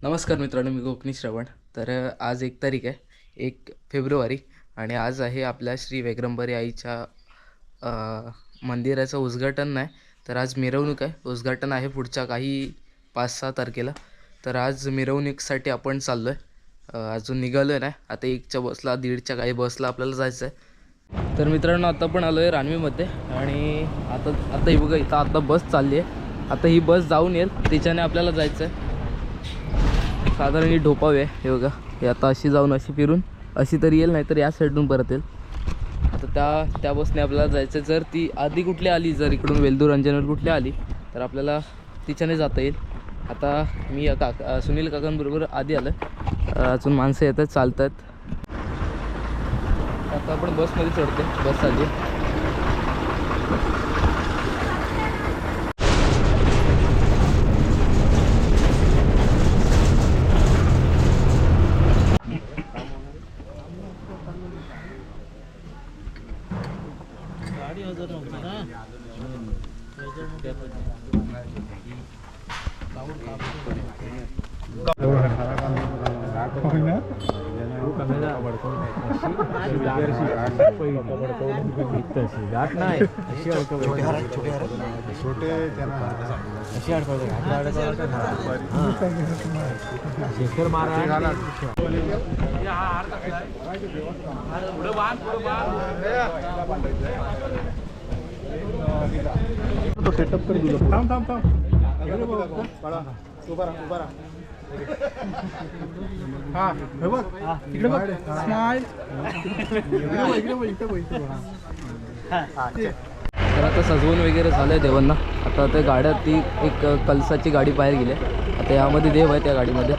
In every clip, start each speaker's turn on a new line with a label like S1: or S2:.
S1: नमस्कार मित्रांनो, मी कोकणी श्रवण. तर आज 1 तारीख आहे, 1 फेब्रुवारी, आणि आज आहे आपल्या श्री वेगरंबरी आईच्या मंदिराचं उद्घाटन नाही, तर आज मिरवणूक आहे. उद्घाटन आहे पुढच्या काही 5-6 तारखेला. तर आज मिरवणुकीसाठी आपण चाललो आहे. अजून निघालो नाही. आता 1च्या बसला, 1:30च्या काही बसला आपल्याला जायचं आहे. तर मित्रांनो, आता पण आलो आहे रानवीमध्ये, आणि आता आता ही बघा, इथं आता बस चालली आहे. आता ही बस जाऊन येईल, तिच्याने आपल्याला जायचं आहे. साधारण ही ढोपावे आहे, हे बघा. हे आता अशी जाऊन अशी फिरून अशी तरी येईल, नाहीतर या साईडून परत येईल. आता त्या बसने आपल्याला जायचं. जर ती आधी कुठली आली, जर इकडून वेल्दूर अंजनवर कुठली आली, तर आपल्याला तिच्याने जाता येईल. आता मी सुनील काकांबरोबर आधी आलं. अजून माणसं येत आहेत, चालत आहेत. आता आपण बसमध्ये चढते. बस आली.
S2: तो सेटअप कर दिलं. थांब थांब थांब. बाळा उभा राहा उभा राहा. हा हे बघ इकडे बघ. स्माइल. इकडे बघ इकडे बघ इकडे बघ.
S1: तर आता सजवून वगैरे झालं आहे देवांना. आता त्या गाड्या, ती एक कलसाची गाडी बाहेर गेली आहे. आता यामध्ये देव आहे त्या गाडीमध्ये.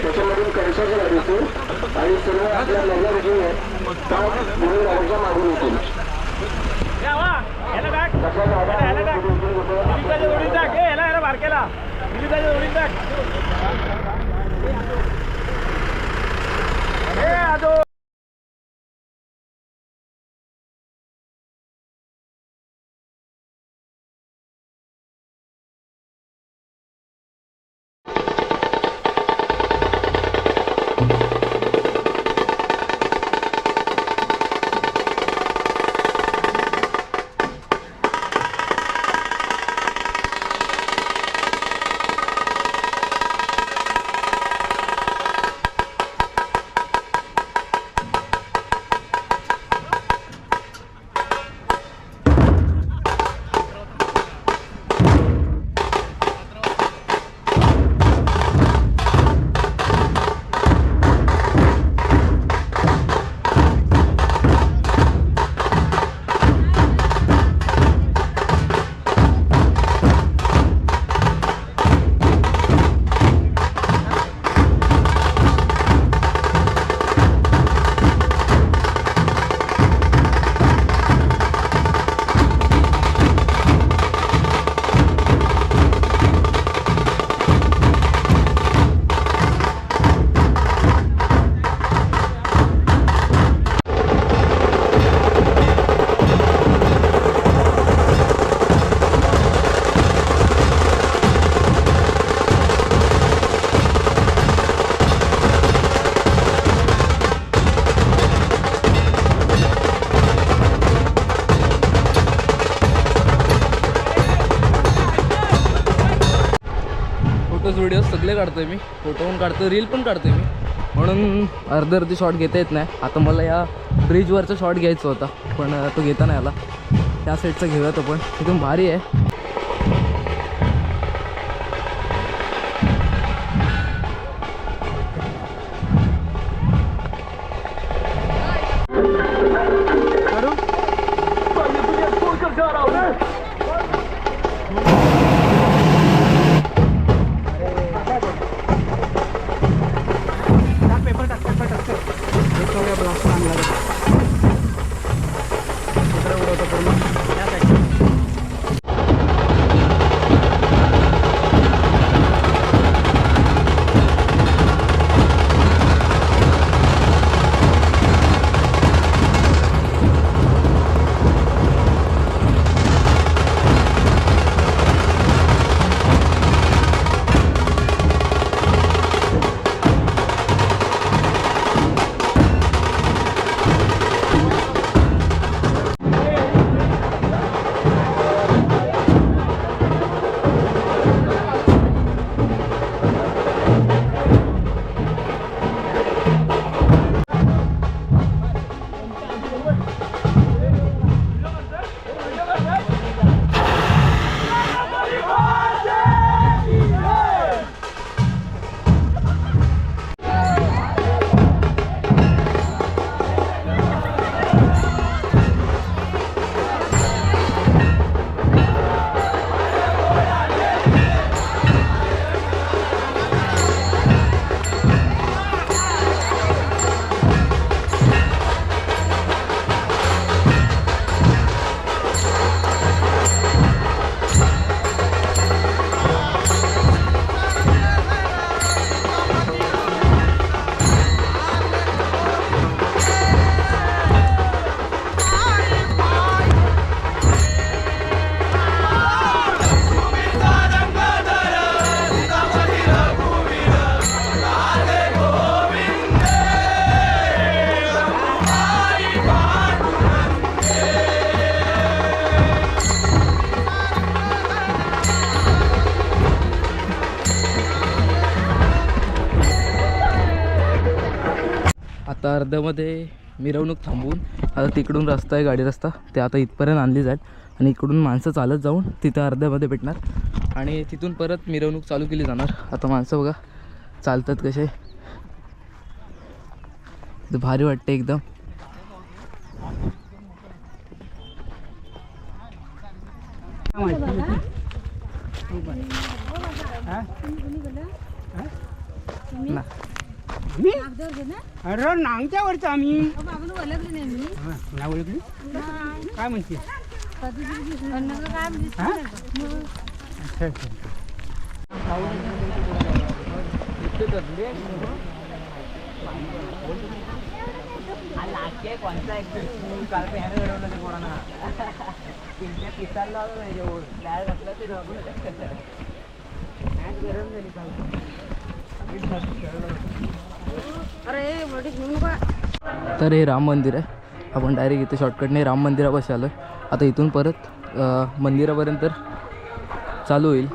S3: त्याच्यामधून कळसाची गाडी असेल आणि सर्व आपल्या महिला रुग्ण आहेत त्या गुरुराजांच्या मागून येतील. फोटोज व्हिडिओज सगळे काढतोय मी. फोटो पण काढतो, रील पण काढतोय मी, म्हणून अर्धे शॉट घेता येत नाही. आता मला या ब्रिजवरचा शॉट घ्यायचा होता, पण तो घेता नाही आला. त्या साईडचा घेऊया तो, पण एकदम भारी आहे. अर्ध्यामध्ये मिरवणूक थांबवून आता तिकडून रस्ता आहे, गाडी रस्ता, ते आता इथपर्यंत आणली जाईल आणि इकडून माणसं चालत जाऊन तिथं अर्ध्यामध्ये भेटणार आणि तिथून परत मिरवणूक चालू केली जाणार. आता माणसं बघा चालतात कसे, ते भारी वाटते एकदम. ना
S2: अरे नांगच्या वरचं आम्ही नाही ओळखली काय म्हणते
S3: तर हे राम मंदिर आहे. आपण डायरेक्ट इथे शॉर्टकटने राम मंदिरापाशी आलो आहे. आता इथून परत मंदिरापर्यंत चालू होईल.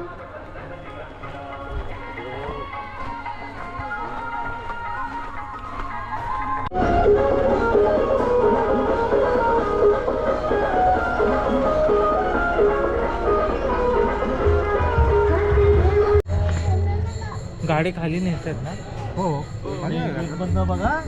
S2: गाडी खाली नेतात ना. हो बघा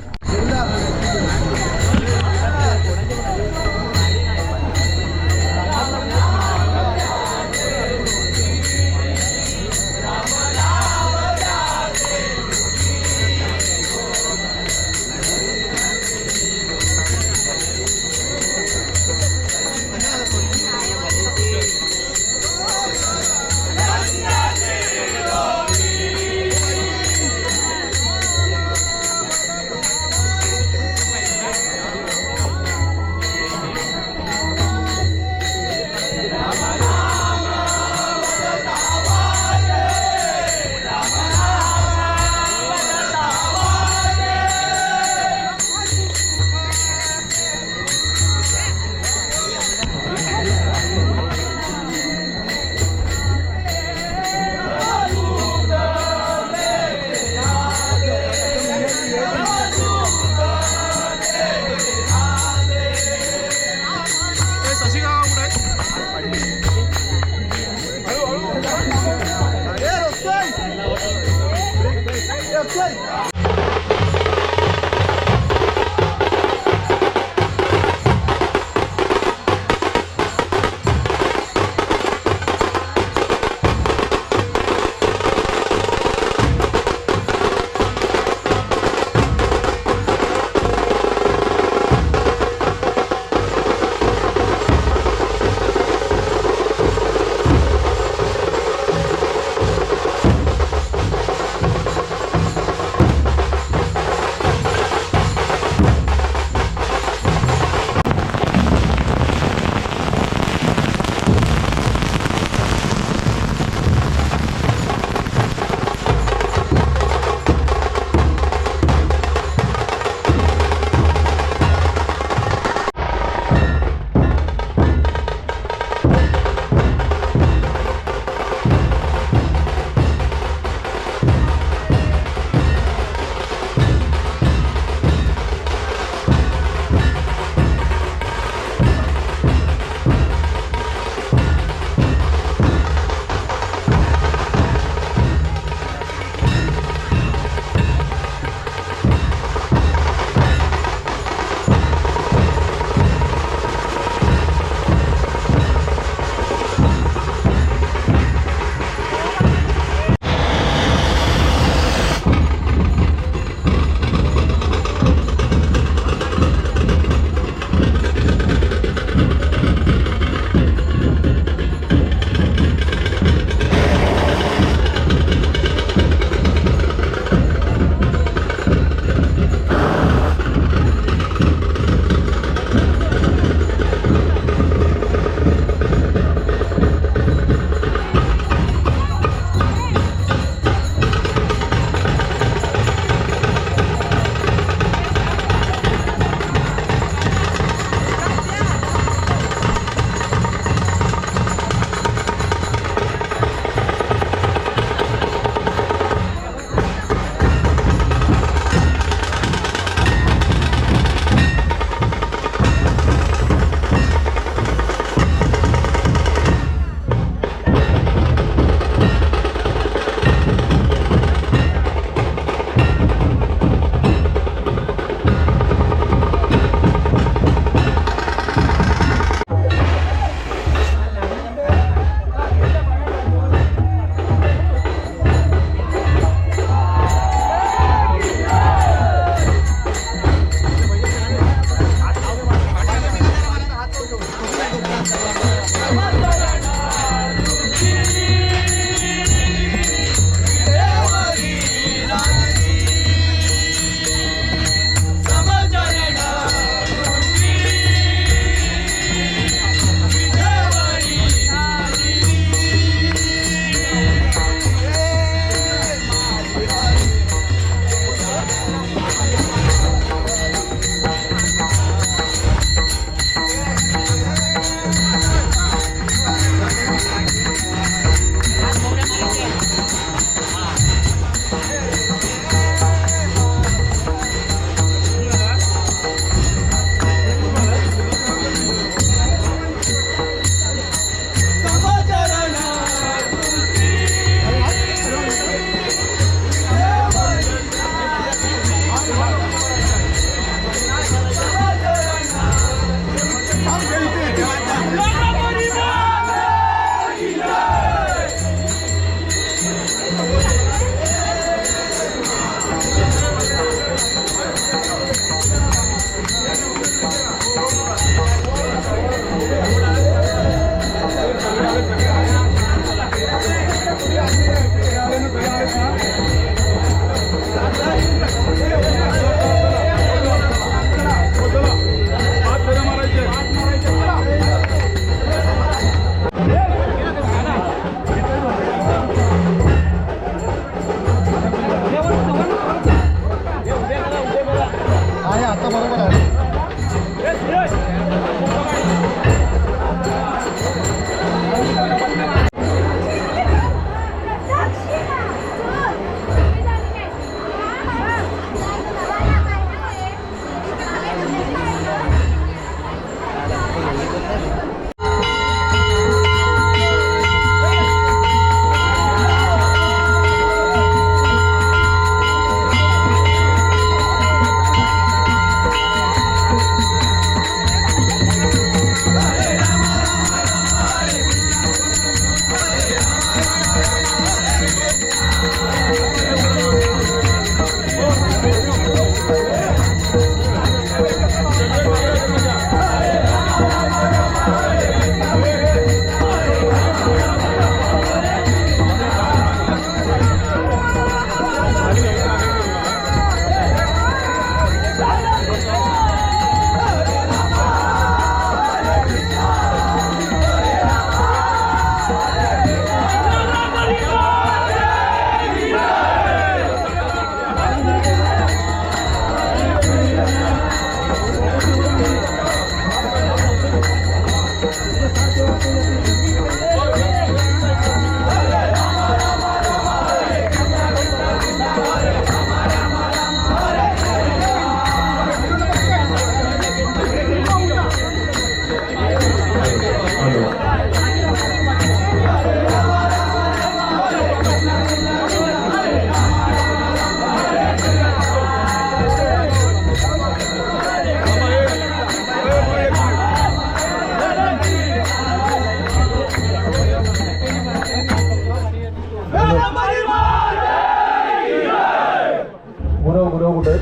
S2: गुरव गुरव कुठे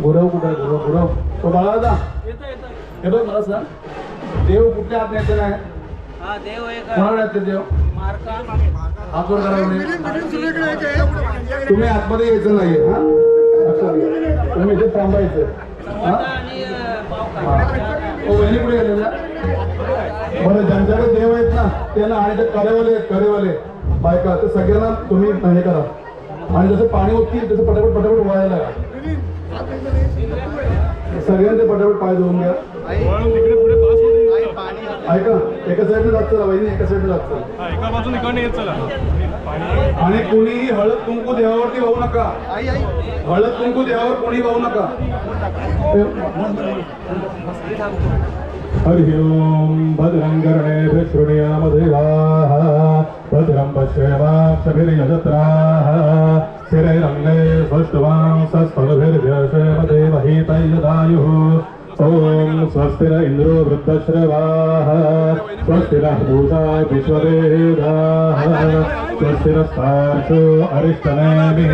S2: गुरव कुठे गुरव गुरव तो बाळा जा येतोय मला सांग देव कुठल्या आत नेते नाही कोणाकडे आहेत ते देव आतवर करा तुम्ही आतमध्ये यायचं नाहीये हा लक्षात घ्या. तुम्ही इथे थांबायचं हा? हो वहिनी पुढे गेलेल्या बरं ज्यांच्याकडे देव आहेत ना त्यांना आणि ते करेवाले आहेत करेवाले बायका तर सगळ्यांना तुम्ही हे करा आणि जसं पाणी होतील तसं पटापट पटापट व्हायला लागा सगळ्यांचे पटापट पाय धुवून घ्या ऐका एका साईडने जात चला वहिनी एका साईडने जात चला
S4: एका बाजूने इकडे येत चला
S2: आणि कुणीही हळद कुंकू देवावरती वाहू नका हळद कुंकू देवावर कोणी वाहू नका हरि ओम भद्रं कर्णेभिः शृणुयाम देवाः भद्रं पश्येमाक्षभिर्यजत्राः स्थिरैरङ्गैः स्पष्टवांसस्तनुभिर्व्यशेम देवहि तैजदायुः ॐ स्वस्ति न इन्द्रो वृद्धश्रवाः स्वस्ति नः पूषा विश्ववेदाः स्वस्ति नस्तार्क्ष्यो अरिष्टनेमिः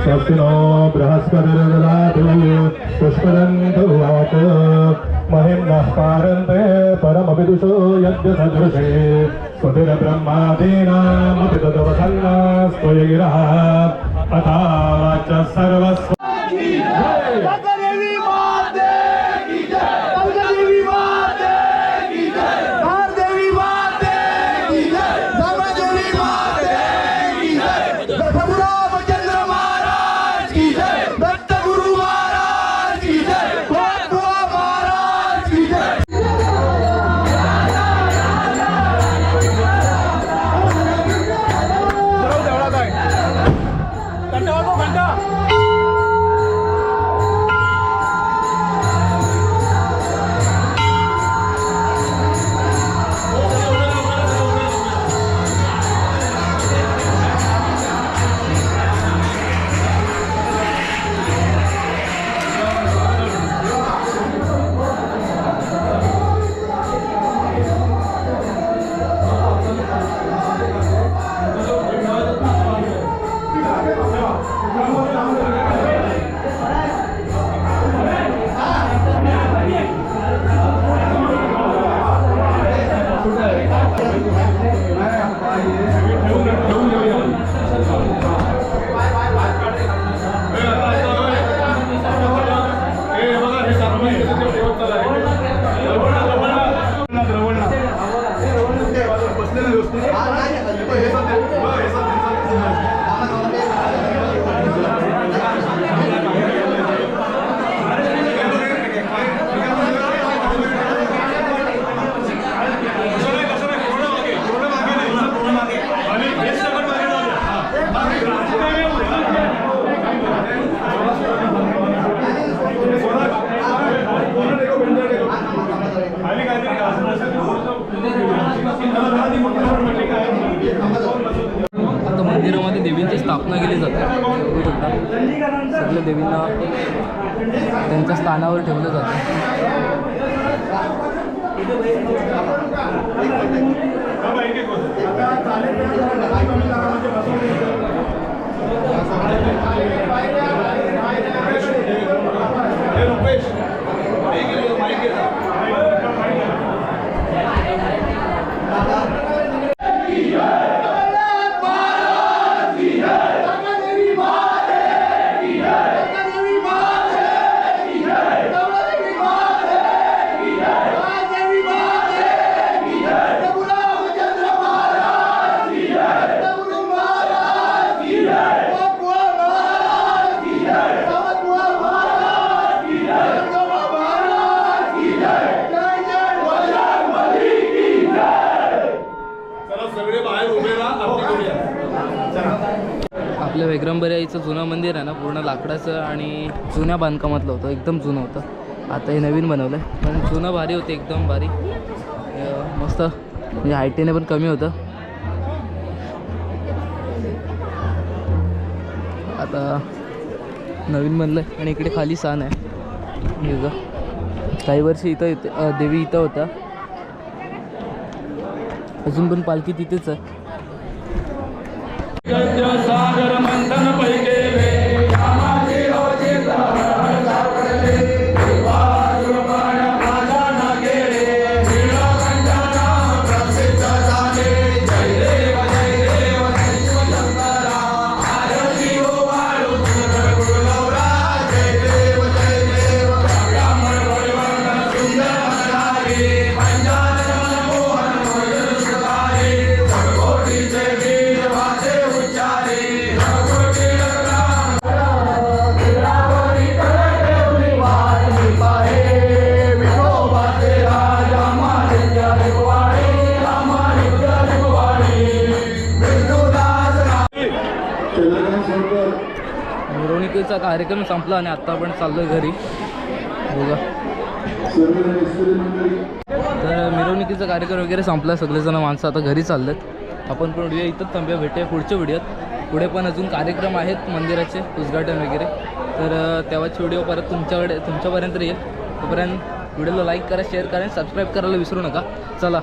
S2: स्वस्ति नो बृहस्पतिर्ददातु पुष्पदन्तु वाच महिम्नः पारन्ते परमविदुषो यज्ञसदृशे स्वतिर्ब्रह्मादीनामपि तदवसन्नास्त्वयगिरः अथा वाच सर्वस्व
S3: आता मंदिरामध्ये देवींची स्थापना केली जाते बघू शकता सगळ्या देवींना त्यांच्या स्थानावर ठेवलं जातं. आपल्या वेग्रंबरी आईचं जुनं मंदिर आहे ना पूर्ण लाकडाचं आणि जुन्या बांधकामातलं होतं एकदम जुनं होतं. आता हे नवीन बनवलं आहे पण जुनं भारी होते एकदम भारी. मस्त म्हणजे हायटीने पण कमी होतं. आता नवीन बनलं आहे आणि इकडे खाली सान आहे. हे बघा, काही वर्ष इथं येते देवी इथं होता. अजून पण पालखी तिथेच आहे.
S2: सागर मंथन पैके
S3: मिरवणुकीचा कार्यक्रम संपला आणि आता आपण चाललो घरी. बघा, तर मिरवणुकीचा कार्यक्रम वगैरे संपला. सगळेजण माणसं आता घरी चाललेत. आपण पण व्हिडिओ इथंच थांबूया. भेटूया पुढच्या व्हिडिओत. पुढे पण अजून कार्यक्रम आहेत मंदिराचे उद्घाटन वगैरे. तर तेव्हाच व्हिडिओ परत तुमच्यापर्यंत येईल. तोपर्यंत व्हिडिओला लाईक करा, शेअर करा आणि सबस्क्राईब करायला विसरू नका. चला.